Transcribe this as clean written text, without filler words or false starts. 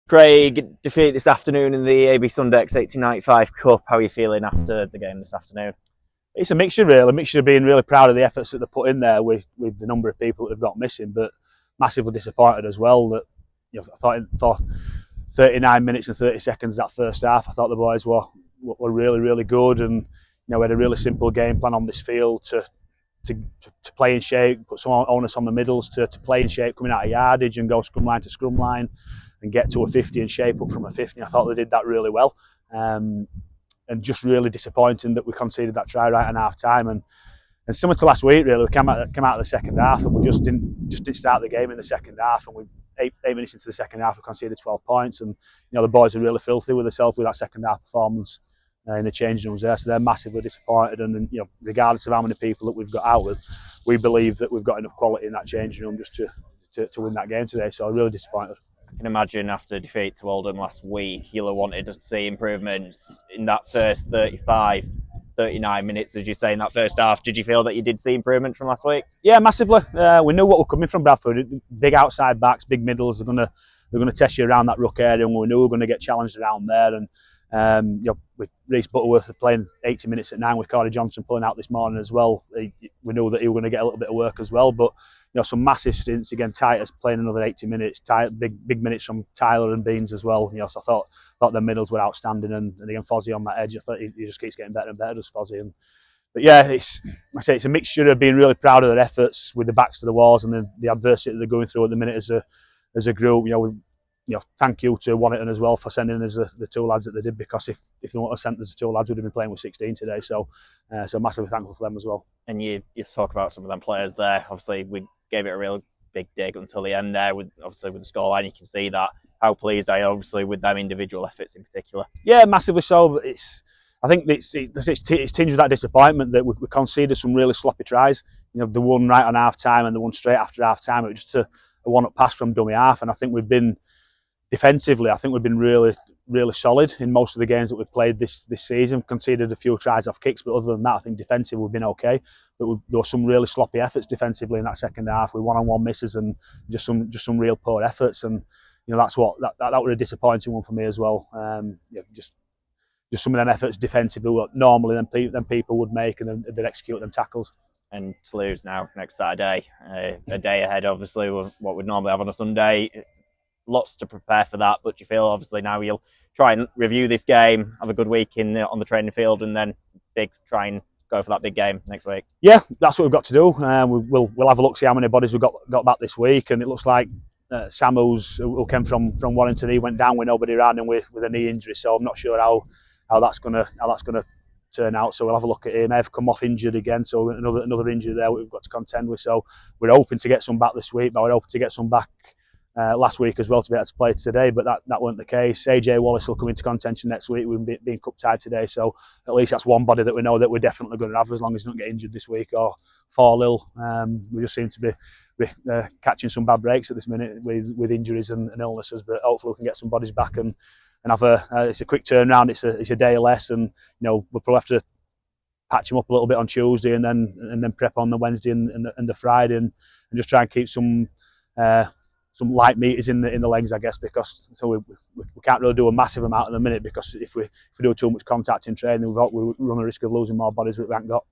Craig, defeat this afternoon in the AB Sundex 1895 Cup. How are you feeling after the game this afternoon? It's a mixture, really. A mixture of being really proud of the efforts that they put in there with the number of people that have got missing, but massively disappointed as well that I thought for 39 minutes and 30 seconds that first half, I thought the boys were really good, and we had a really simple game plan on this field to play in shape, put some onus on the middles to play in shape coming out of yardage and go scrum line to scrum line and get to a 50 and shape up from a 50. I thought they did that really well. And just really disappointing that we conceded that try right in half time. And similar to last week, really, we came out of the second half and we just didn't start the game in the second half. And we eight minutes into the second half, we conceded 12 points. And the boys are really filthy with themselves with that second half performance in the changing rooms there. So they're massively disappointed. And regardless of how many people that we've got out with, we believe that we've got enough quality in that changing room just to win that game today. So I'm really disappointed. I can imagine after defeat to Oldham last week, you'll have wanted to see improvements in that first 35, 39 minutes, as you say, in that first half. Did you feel that you did see improvement from last week? Yeah, massively. We knew what was coming from Bradford. Big outside backs, big middles. They're gonna test you around that ruck area, and we knew we were going to get challenged around there. And with Reece Butterworth playing 80 minutes at 9, with Corey Johnson pulling out this morning as well, we knew that he was going to get a little bit of work as well. But some massive stints again. Titus playing another 80 minutes. Big minutes from Tyler and Beans as well. So I thought the middles were outstanding, and again Fozzie on that edge. I thought he just keeps getting better and better, does Fozzie. But yeah, it's a mixture of being really proud of their efforts with the backs to the walls and the adversity that they're going through at the minute as a group. Thank you to Wannington as well for sending us the two lads that they did, because if they wouldn't have sent us the two lads, we'd have been playing with 16 today. So massively thankful for them as well. And you talk about some of them players there. Obviously, we gave it a real big dig until the end there. With the scoreline, you can see that. How pleased I am, obviously, with them individual efforts in particular. Yeah, massively so. But I think it's tinged with that disappointment that we conceded some really sloppy tries. The one right on half time and the one straight after half time. It was just a one-up pass from dummy half, and I think we've been defensively. I think we've been really solid in most of the games that we've played this season. Conceded a few tries off kicks, but other than that, I think defensively we've been okay. But there were some really sloppy efforts defensively in that second half, with one-on-one misses and just some real poor efforts. And that's what that was a disappointing one for me as well. Just some of them efforts defensively what normally them people would make, and then they'd execute them tackles. And to lose now next Saturday, a day ahead, obviously, of what we'd normally have on a Sunday. Lots to prepare for that, but you feel obviously now you'll try and review this game, have a good week on the training field, and then try and go for that big game next week. Yeah, that's what we've got to do. We'll have a look, see how many bodies we've got back this week, and it looks like Sam who came from Warrington, he went down with nobody around him with a knee injury, so I'm not sure how that's gonna turn out. So we'll have a look at him. They've come off injured again, so another injury there we've got to contend with. So we're hoping to get some back this week, but we're hoping to get some back last week as well to be able to play today, but that weren't the case. AJ Wallace will come into contention next week. We've been cup tied today, so at least that's one body that we know that we're definitely going to have, as long as he doesn't get injured this week or fall ill. We just seem to be catching some bad breaks at this minute with injuries and illnesses, but hopefully we can get some bodies back and have it's a quick turnaround. It's a day less, and we'll probably have to patch them up a little bit on Tuesday and then prep on the Wednesday and the Friday and just try and keep some light meters in the legs, I guess, because we can't really do a massive amount at the minute, because if we do too much contact in training, we run the risk of losing more bodies that we haven't got.